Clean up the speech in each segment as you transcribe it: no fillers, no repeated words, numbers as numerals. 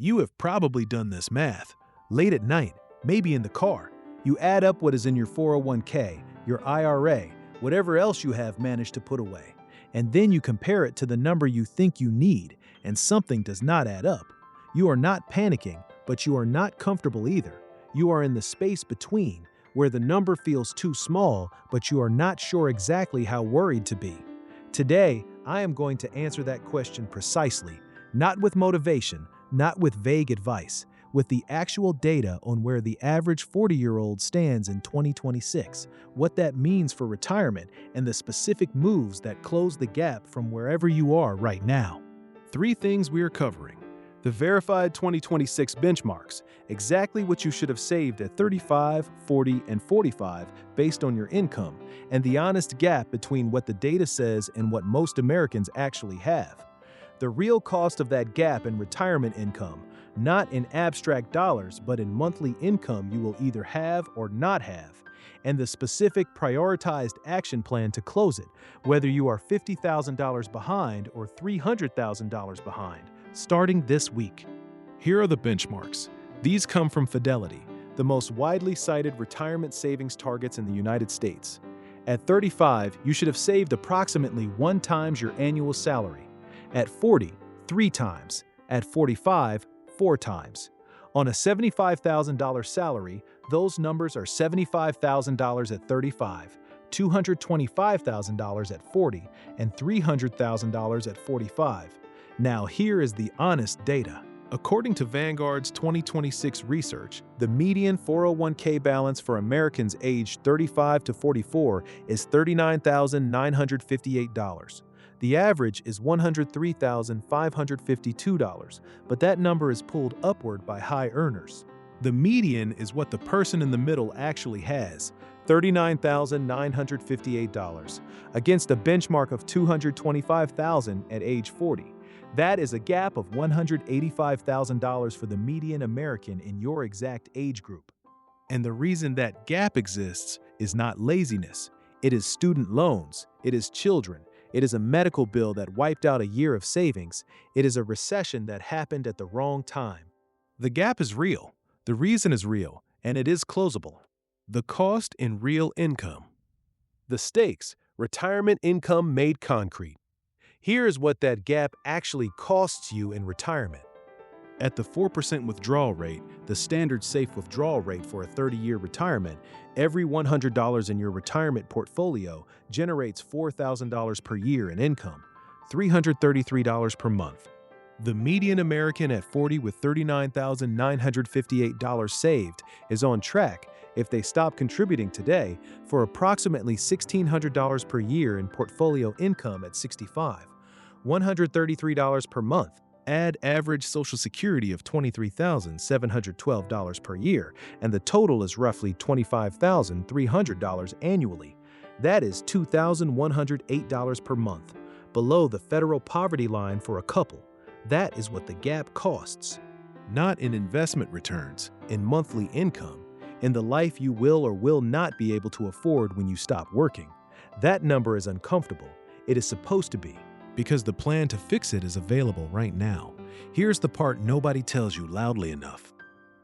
You have probably done this math. Late at night, maybe in the car, you add up what is in your 401k, your IRA, whatever else you have managed to put away, and then you compare it to the number you think you need, and something does not add up. You are not panicking, but you are not comfortable either. You are in the space between, where the number feels too small, but you are not sure exactly how worried to be. Today, I am going to answer that question precisely, not with motivation, not with vague advice, with the actual data on where the average 40-year-old stands in 2026, what that means for retirement, and the specific moves that close the gap from wherever you are right now. 3 things we are covering. The verified 2026 benchmarks, exactly what you should have saved at 35, 40, and 45 based on your income, and the honest gap between what the data says and what most Americans actually have. The real cost of that gap in retirement income, not in abstract dollars, but in monthly income you will either have or not have, and the specific prioritized action plan to close it, whether you are $50,000 behind or $300,000 behind, starting this week. Here are the benchmarks. These come from Fidelity, the most widely cited retirement savings targets in the United States. At 35, you should have saved approximately 1 times your annual salary. At 40, 3 times. At 45, 4 times. On a $75,000 salary, those numbers are $75,000 at 35, $225,000 at 40, and $300,000 at 45. Now here is the honest data. According to Vanguard's 2026 research, the median 401k balance for Americans aged 35 to 44 is $39,958. The average is $103,552, but that number is pulled upward by high earners. The median is what the person in the middle actually has, $39,958, against a benchmark of $225,000 at age 40. That is a gap of $185,000 for the median American in your exact age group. And the reason that gap exists is not laziness. It is student loans. It is children. It is a medical bill that wiped out a year of savings. It is a recession that happened at the wrong time. The gap is real. The reason is real, and it is closable. The cost in real income. The stakes, retirement income made concrete. Here is what that gap actually costs you in retirement. At the 4% withdrawal rate, the standard safe withdrawal rate for a 30-year retirement, every $100 in your retirement portfolio generates $4,000 per year in income, $333 per month. The median American at 40 with $39,958 saved is on track, if they stop contributing today, for approximately $1,600 per year in portfolio income at 65, $133 per month. Add average Social Security of $23,712 per year, and the total is roughly $25,300 annually. That is $2,108 per month, below the federal poverty line for a couple. That is what the gap costs. Not in investment returns, in monthly income, in the life you will or will not be able to afford when you stop working. That number is uncomfortable. It is supposed to be, because the plan to fix it is available right now. Here's the part nobody tells you loudly enough.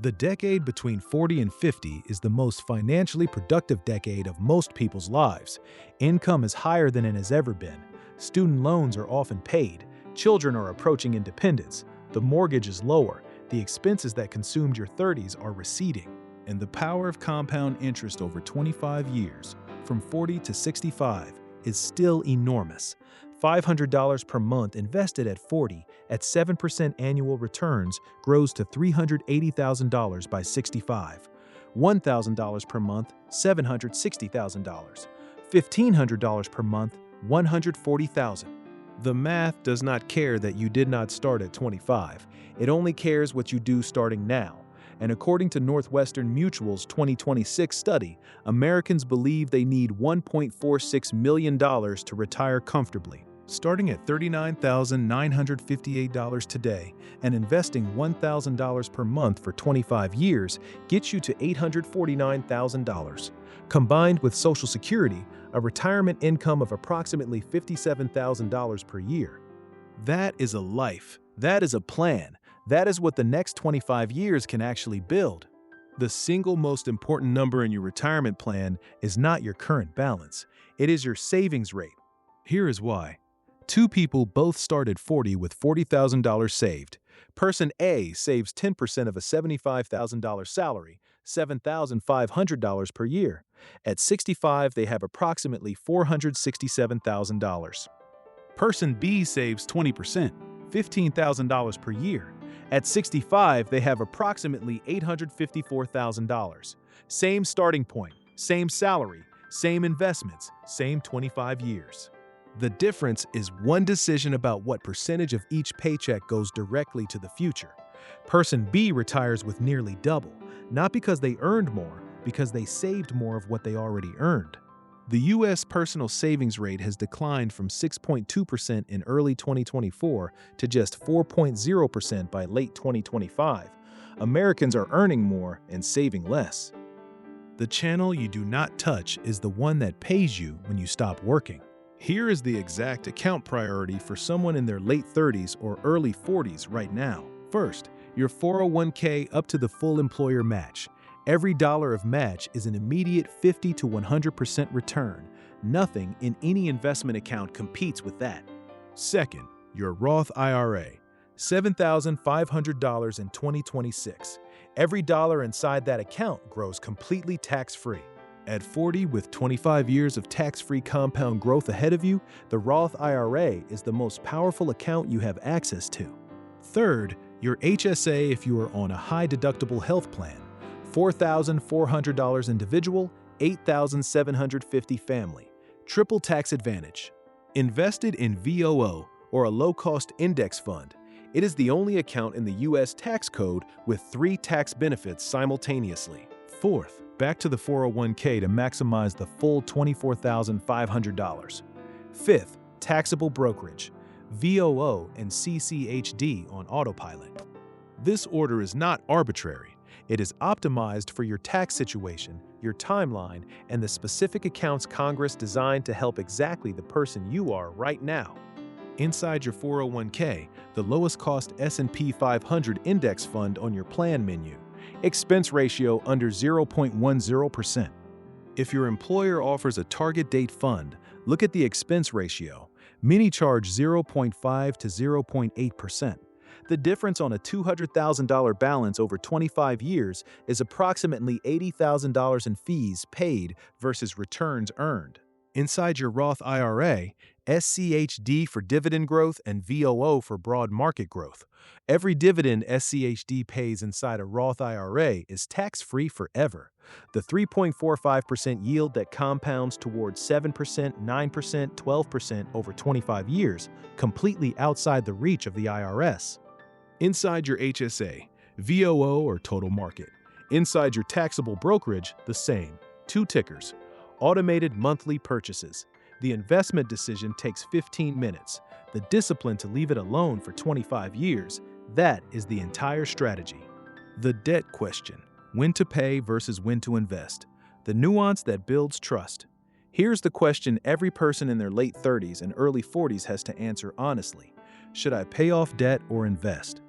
The decade between 40 and 50 is the most financially productive decade of most people's lives. Income is higher than it has ever been. Student loans are often paid. Children are approaching independence. The mortgage is lower. The expenses that consumed your 30s are receding. And the power of compound interest over 25 years, from 40 to 65, is still enormous. $500 per month invested at 40 at 7% annual returns grows to $380,000 by 65. $1,000 per month, $760,000. $1,500 per month, $140,000. The math does not care that you did not start at 25. It only cares what you do starting now. And according to Northwestern Mutual's 2026 study, Americans believe they need $1.46 million to retire comfortably. Starting at $39,958 today and investing $1,000 per month for 25 years gets you to $849,000. Combined with Social Security, a retirement income of approximately $57,000 per year. That is a life. That is a plan. That is what the next 25 years can actually build. The single most important number in your retirement plan is not your current balance. It is your savings rate. Here is why. Two people both start at 40 with $40,000 saved. Person A saves 10% of a $75,000 salary, $7,500 per year. At 65, they have approximately $467,000. Person B saves 20%, $15,000 per year. At 65, they have approximately $854,000. Same starting point, same salary, same investments, same 25 years. The difference is one decision about what percentage of each paycheck goes directly to the future. Person B retires with nearly double, not because they earned more, because they saved more of what they already earned. The U.S. personal savings rate has declined from 6.2% in early 2024 to just 4.0% by late 2025. Americans are earning more and saving less. The channel you do not touch is the one that pays you when you stop working. Here is the exact account priority for someone in their late 30s or early 40s right now. First, your 401k up to the full employer match. Every dollar of match is an immediate 50 to 100% return. Nothing in any investment account competes with that. Second, your Roth IRA, $7,500 in 2026. Every dollar inside that account grows completely tax-free. At 40, with 25 years of tax-free compound growth ahead of you, the Roth IRA is the most powerful account you have access to. Third, your HSA if you are on a high-deductible health plan, $4,400 individual, $8,750 family. Triple tax advantage. Invested in VOO, or a low-cost index fund. It is the only account in the U.S. tax code with 3 tax benefits simultaneously. Fourth, back to the 401k to maximize the full $24,500. Fifth, taxable brokerage, VOO and CCHD on autopilot. This order is not arbitrary. It is optimized for your tax situation, your timeline, and the specific accounts Congress designed to help exactly the person you are right now. Inside your 401k, the lowest cost S&P 500 index fund on your plan menu. Expense ratio under 0.10%. If your employer offers a target date fund, look at the expense ratio. Many charge 0.5 to 0.8%. The difference on a $200,000 balance over 25 years is approximately $80,000 in fees paid versus returns earned. Inside your Roth IRA, SCHD for dividend growth and VOO for broad market growth. Every dividend SCHD pays inside a Roth IRA is tax-free forever. The 3.45% yield that compounds towards 7%, 9%, 12% over 25 years, completely outside the reach of the IRS. Inside your HSA, VOO or total market. Inside your taxable brokerage, the same. 2 tickers. Automated monthly purchases. The investment decision takes 15 minutes. The discipline to leave it alone for 25 years, that is the entire strategy. The debt question. When to pay versus when to invest. The nuance that builds trust. Here's the question every person in their late 30s and early 40s has to answer honestly. Should I pay off debt or invest?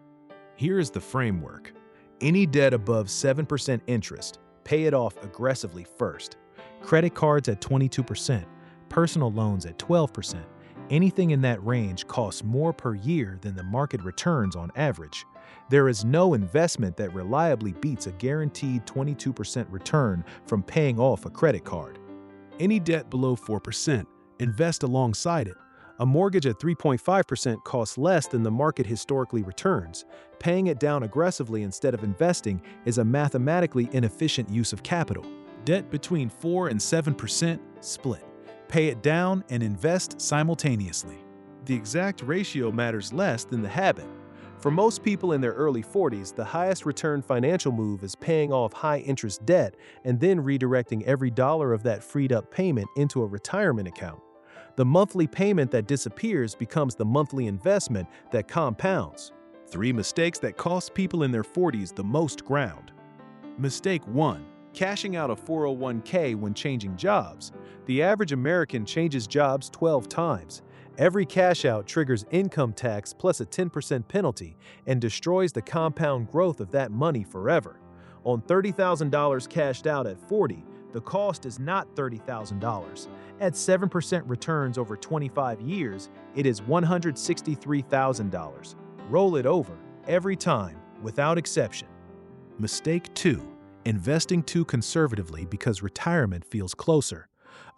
Here is the framework. Any debt above 7% interest, pay it off aggressively first. Credit cards at 22%, personal loans at 12%. Anything in that range costs more per year than the market returns on average. There is no investment that reliably beats a guaranteed 22% return from paying off a credit card. Any debt below 4%, invest alongside it. A mortgage at 3.5% costs less than the market historically returns. Paying it down aggressively instead of investing is a mathematically inefficient use of capital. Debt between 4 and 7%, split. Pay it down and invest simultaneously. The exact ratio matters less than the habit. For most people in their early 40s, the highest return financial move is paying off high-interest debt and then redirecting every dollar of that freed-up payment into a retirement account. The monthly payment that disappears becomes the monthly investment that compounds. 3 mistakes that cost people in their 40s the most ground. Mistake 1. Cashing out a 401k when changing jobs. The average American changes jobs 12 times. Every cash out triggers income tax plus a 10% penalty and destroys the compound growth of that money forever. On $30,000 cashed out at 40, the cost is not $30,000. At 7% returns over 25 years, it is $163,000. Roll it over every time, without exception. Mistake 2. Investing too conservatively because retirement feels closer.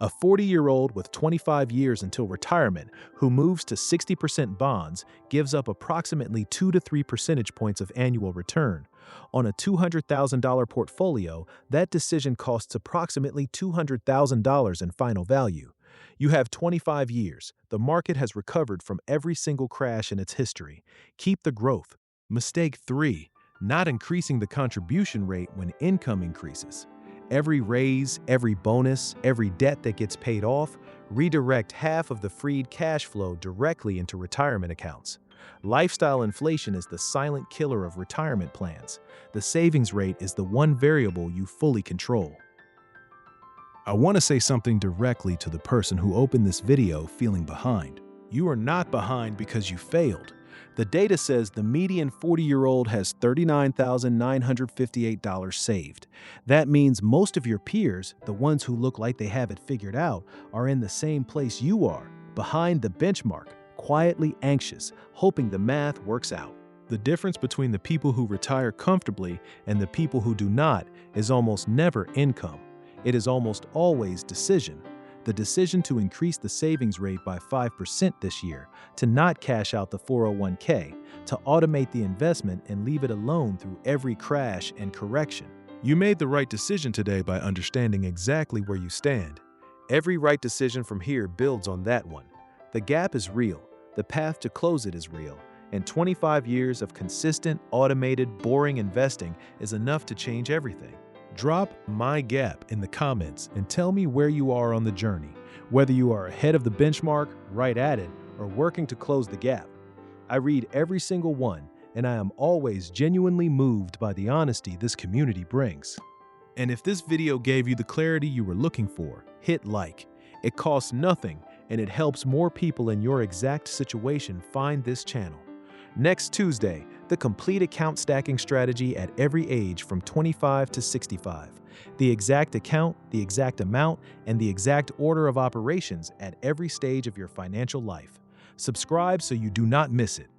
A 40-year-old with 25 years until retirement who moves to 60% bonds gives up approximately 2 to 3 percentage points of annual return. On a $200,000 portfolio, that decision costs approximately $200,000 in final value. You have 25 years. The market has recovered from every single crash in its history. Keep the growth. Mistake 3. Not increasing the contribution rate when income increases. Every raise, every bonus, every debt that gets paid off, redirect half of the freed cash flow directly into retirement accounts. Lifestyle inflation is the silent killer of retirement plans. The savings rate is the one variable you fully control. I want to say something directly to the person who opened this video feeling behind. You are not behind because you failed. The data says the median 40-year-old has $39,958 saved. That means most of your peers, the ones who look like they have it figured out, are in the same place you are, behind the benchmark, quietly anxious, hoping the math works out. The difference between the people who retire comfortably and the people who do not is almost never income. It is almost always decision. The decision to increase the savings rate by 5% this year, to not cash out the 401k, to automate the investment and leave it alone through every crash and correction. You made the right decision today by understanding exactly where you stand. Every right decision from here builds on that one. The gap is real, the path to close it is real, and 25 years of consistent, automated, boring investing is enough to change everything. Drop "my gap" in the comments and tell me where you are on the journey, whether you are ahead of the benchmark, right at it, or working to close the gap. I read every single one, and I am always genuinely moved by the honesty this community brings. And if this video gave you the clarity you were looking for, hit like. It costs nothing, and it helps more people in your exact situation find this channel. Next Tuesday, the complete account stacking strategy at every age from 25 to 65. The exact account, the exact amount, and the exact order of operations at every stage of your financial life. Subscribe so you do not miss it.